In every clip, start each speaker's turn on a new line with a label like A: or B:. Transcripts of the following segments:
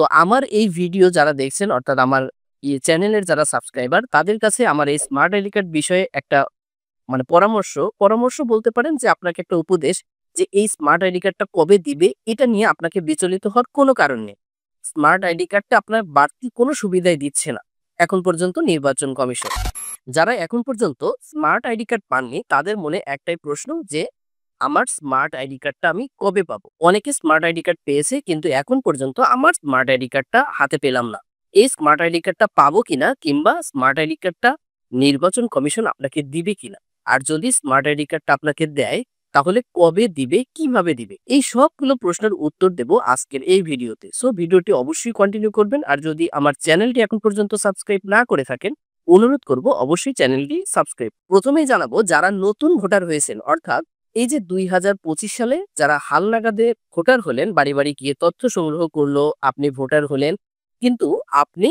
A: তো আমার এই ভিডিও যারা দেখছেন অর্থাৎ আমার চ্যানেলের যারা সাবস্ক্রাইবার তাদের কাছে আমার এই স্মার্ট আইডি কার্ড বিষয়ে একটা পরামর্শ বলতে পারেন যে আপনাকে একটা উপদেশ যে এই স্মার্ট আইডি কার্ডটা কবে দিবে এটা নিয়ে আপনাকে বিচলিত হওয়ার কোনো কারণ নেই। স্মার্ট আইডি কার্ডটা আপনার বাড়তি কোনো সুবিধাই দিচ্ছে না এখন পর্যন্ত নির্বাচন কমিশন। যারা এখন পর্যন্ত স্মার্ট আইডি কার্ড পাননি তাদের মনে একটাই প্রশ্ন যে আমার স্মার্ট আইডি কার্ডটা আমি কবে পাবো। অনেকে স্মার্ট আইডি কার্ড পেয়েছে কিন্তু এখন পর্যন্ত আমার স্মার্ট আইডি কার্ডটা হাতে পেলাম না। এই স্মার্ট আইডি কার্ডটা পাবো কিনা কিংবা স্মার্ট আইডি কার্ডটা নির্বাচন কমিশন আপনাকে দিবে কিনা, আর যদি স্মার্ট আইডি কার্ডটা আপনাকে দেয় তাহলে কবে দিবে, কিভাবে দিবে, এই সবগুলো প্রশ্নের উত্তর দেব আজকের এই ভিডিওতে। সো ভিডিওটি অবশ্যই কন্টিনিউ করবেন। আর যদি আমার চ্যানেলটি এখন পর্যন্ত সাবস্ক্রাইব না করে থাকেন অনুরোধ করব অবশ্যই চ্যানেলটি সাবস্ক্রাইব। প্রথমেই জানাবো যারা নতুন ভোটার হয়েছেন অর্থাৎ এই যে 2025 সালে যারা হালনাগাদে ভোটার হলেন, বাড়ি বাড়ি গিয়ে তথ্য সংগ্রহ করলো, আপনি ভোটার হলেন কিন্তু আপনি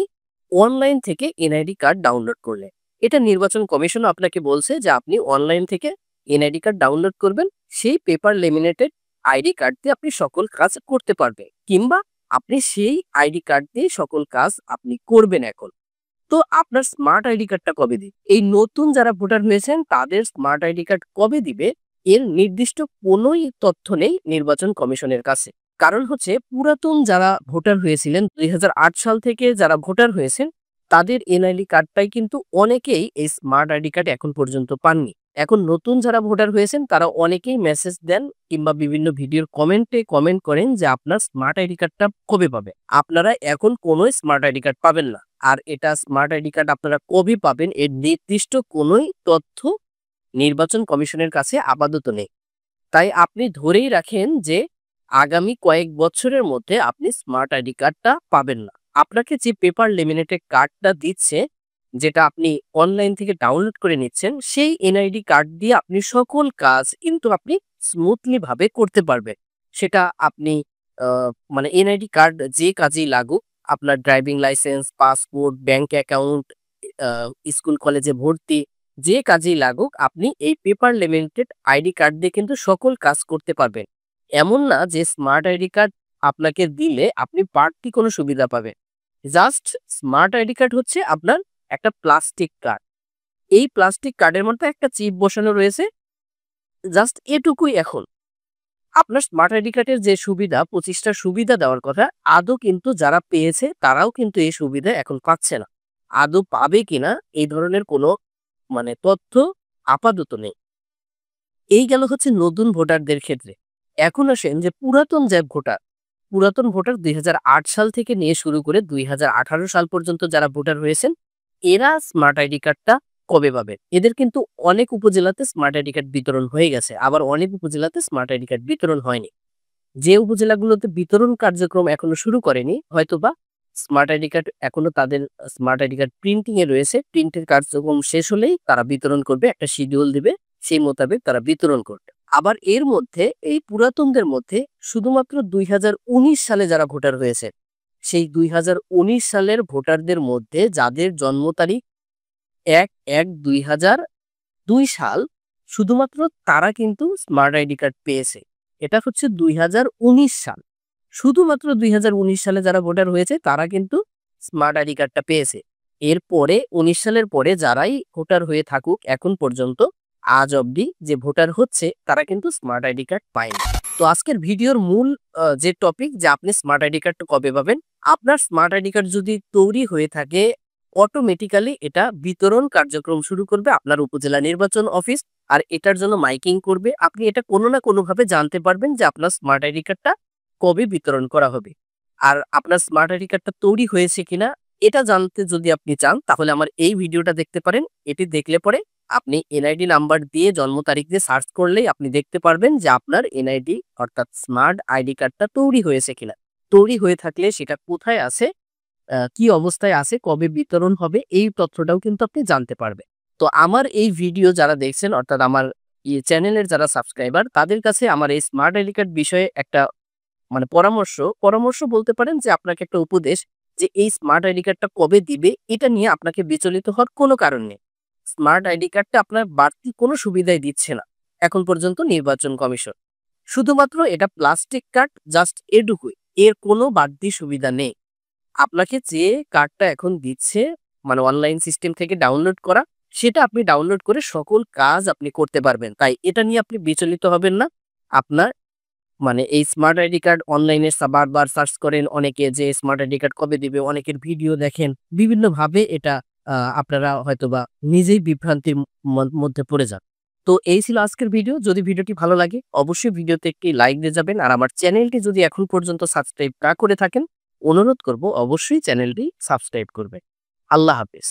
A: অনলাইন থেকে এনআইডি কার্ড ডাউনলোড করলেন। এটা নির্বাচন কমিশন আপনাকে বলছে যে আপনি অনলাইন থেকে এনআইডি কার্ড ডাউনলোড করবেন, সেই পেপার লেমিনেটেড আইডি কার্ড দিয়ে আপনি সকল কাজ করতে পারবেন কিংবা আপনি সেই আইডি কার্ড দিয়ে সকল কাজ আপনি করবেন এখন। তো আপনার স্মার্ট আইডি কার্ডটা কবে দিবে? এই নতুন যারা ভোটার হয়েছেন তাদের স্মার্ট আইডি কার্ড কবে দিবে এর নির্দিষ্ট কোনোই তথ্য নেই নির্বাচন কমিশনের কাছে। কারণ হচ্ছে পুরাতন যারা ভোটার হয়েছিলেন 2008 সাল থেকে যারা ভোটার হয়েছেন তাদের এনআইডি কার্ডটাই কিন্তু অনেকেই এই স্মার্ট আইডি কার্ড এখন পর্যন্ত পাননি। এখন নতুন যারা ভোটার হয়েছেন তারা অনেকেই মেসেজ দেন কিংবা বিভিন্ন ভিডিওর কমেন্টে কমেন্ট করেন যে আপনার স্মার্ট আইডি কার্ডটা কবে পাবে। আপনারা এখন কোনো স্মার্ট আইডি কার্ড পাবেন না। আর এটা স্মার্ট আইডি কার্ড আপনারা কবে পাবেন এর নির্দিষ্ট কোনোই তথ্য নির্বাচন কমিশনের কাছে আপাতত নেই। তাই আপনি ধরেই রাখেন যে আগামী কয়েক বছরের মধ্যে আপনি স্মার্ট আইডি কার্ডটা পাবেন না। আপনাকে যে পেপার লেমিনেটেড কার্ডটা দিচ্ছে, যেটা আপনি অনলাইন থেকে ডাউনলোড করে নিচ্ছেন, সেই এনআইডি কার্ড দিয়ে আপনি সকল কাজ কিন্তু আপনি স্মুথলি ভাবে করতে পারবেন। সেটা আপনি মানে এনআইডি কার্ড যে কাজেই লাগুক, আপনার driving licence, passport, bank account, school কলেজে ভর্তি, যে কাজেই লাগুক আপনি এই পেপার লেমিনেটেড আইডি কার্ড দিয়ে কিন্তু সকল কাজ করতে পারবেন। এমন না যে স্মার্ট আইডি কার্ড আপনাকে দিলে আপনি বাড়তি কোনো সুবিধা পাবেন। জাস্ট স্মার্ট আইডি কার্ড হচ্ছে আপনার একটা প্লাস্টিক কার্ড। এই প্লাস্টিক কার্ডের মধ্যে একটা চিপ বসানো রয়েছে, জাস্ট এটুকুই। এখন আপনার স্মার্ট আইডি কার্ডের যে সুবিধা 25টা সুবিধা দেওয়ার কথা আদৌ কিন্তু যারা পেয়েছে তারাও কিন্তু এই সুবিধা এখন পাচ্ছে না। আদৌ পাবে কিনা এই ধরনের কোনো তথ্য আপাতত নেই। এই গেল হচ্ছে নতুন ভোটারদের ক্ষেত্রে। এখন আসেন যে পুরাতন ভোটার 2008 সাল থেকে নিয়ে শুরু করে 2018 সাল পর্যন্ত যারা ভোটার হয়েছেন এরা স্মার্ট আইডি কার্ডটা কবে পাবে? এদের কিন্তু অনেক উপজেলাতে স্মার্ট আইডি কার্ড বিতরণ হয়ে গেছে, আবার অনেক উপজেলাতে স্মার্ট আইডি কার্ড বিতরণ হয়নি। যে উপজেলাগুলোতে বিতরণ কার্যক্রম এখনো শুরু করেনি হয়তোবা স্মার্ট আইডি কার্ড এখনো তাদের স্মার্ট আইডি কার্ড প্রিন্টিং এ রয়েছে, প্রিন্টের কার্যক্রম শেষ হলেই তারা বিতরণ করবে, একটা শিডিউল দিবে, সেই মোতাবেক তারা বিতরণ করবে। আবার এর মধ্যে এই পুরাতনদের মধ্যে শুধুমাত্র 2019 সালে যারা ভোটার হয়েছে সেই 2019 সালের ভোটারদের মধ্যে যাদের জন্ম তারিখ 1/1/2002 সাল, শুধুমাত্র তারা কিন্তু স্মার্ট আইডি কার্ড পেয়েছে। এটা হচ্ছে 2019 সাল। শুধুমাত্র 2019 সালে যারা ভোটার হয়েছে তারা কিন্তু স্মার্ট আইডি কার্ডটা পেয়েছে। এরপরে 19 সালের পরে যারাই ভোটার হয়ে থাকুক এখন পর্যন্ত আজ অবধি যে ভোটার হচ্ছে তারা কিন্তু স্মার্ট আইডি কার্ড পায়নি। তো আজকের ভিডিওর মূল যে টপিক যে আপনি স্মার্ট আইডি কার্ড কবে পাবেন। আপনার স্মার্ট আইডি কার্ড যদি তৈরি হয়ে থাকে অটোমেটিক্যালি এটা বিতরণ কার্যক্রম শুরু করবে আপনার উপজেলা নির্বাচন অফিস, আর এটার জন্য মাইকিং করবে। আপনি এটা কোনো না কোনোভাবে জানতে পারবেন যে আপনার স্মার্ট আইডি কার্ডটা কবে বিতরণ করা হবে। আর আপনার স্মার্ট আইডি কার্ডটা তৈরি হয়েছে কিনা এটা জানতে যদি আপনি চান তাহলে আমার এই ভিডিওটা দেখতে পারেন। এটি দেখলে পরে আপনি এনআইডি নাম্বার দিয়ে জন্ম তারিখ দিয়ে সার্চ করলেই আপনি দেখতে পারবেন যে আপনার এনআইডি অর্থাৎ স্মার্ট আইডি কার্ডটা তৈরি হয়েছে কিনা। তৈরি হয়ে থাকলে সেটা কোথায় আছে, কি অবস্থায় আছে, কবে বিতরণ হবে এই তথ্যটাও কিন্তু আপনি জানতে পারবেন। তো আমার এই ভিডিও যারা দেখছেন অর্থাৎ আমার চ্যানেলের যারা সাবস্ক্রাইবার তাদের কাছে আমার এই স্মার্ট আইডি কার্ড বিষয়ে একটা পরামর্শ বলতে পারেন যে আপনাকে একটা উপদেশ যে এই স্মার্ট আইডি কার্ডটা কবে দিবে এটা নিয়ে আপনাকে বিচলিত হওয়ার কোনো কারণ নেই। স্মার্ট আইডি কার্ডটা আপনার বাড়তি কোনো সুবিধাই দিচ্ছে না এখন পর্যন্ত নির্বাচন কমিশন। শুধুমাত্র এটা প্লাস্টিক কার্ড, জাস্ট এটুকুই, এর কোনো বাড়তি সুবিধা নেই। আপনাকে যে কার্ডটা এখন দিচ্ছে মানে অনলাইন সিস্টেম থেকে ডাউনলোড করা, সেটা আপনি ডাউনলোড করে সকল কাজ আপনি করতে পারবেন। তাই এটা নিয়ে আপনি বিচলিত হবেন না। আপনার মানে এই স্মার্ট আইডি কার্ড অনলাইনে বারবার সার্চ করেন অনেকে যে স্মার্ট আইডি কার্ড কবে দিবে, অনেকের ভিডিও দেখেন। বিভিন্নভাবে এটা আপনারা হয়তোবা নিজেই বিভ্রান্তির মধ্যে পড়ে যান। তো এই ছিল আজকের ভিডিও। যদি ভিডিওটি ভালো লাগে অবশ্যই ভিডিওতে একটি লাইক দিয়ে যাবেন। আর আমার চ্যানেলটি যদি এখন পর্যন্ত সাবস্ক্রাইব না করে থাকেন, অনুরোধ করব অবশ্যই চ্যানেলটি সাবস্ক্রাইব করবেন। আল্লাহ হাফেজ।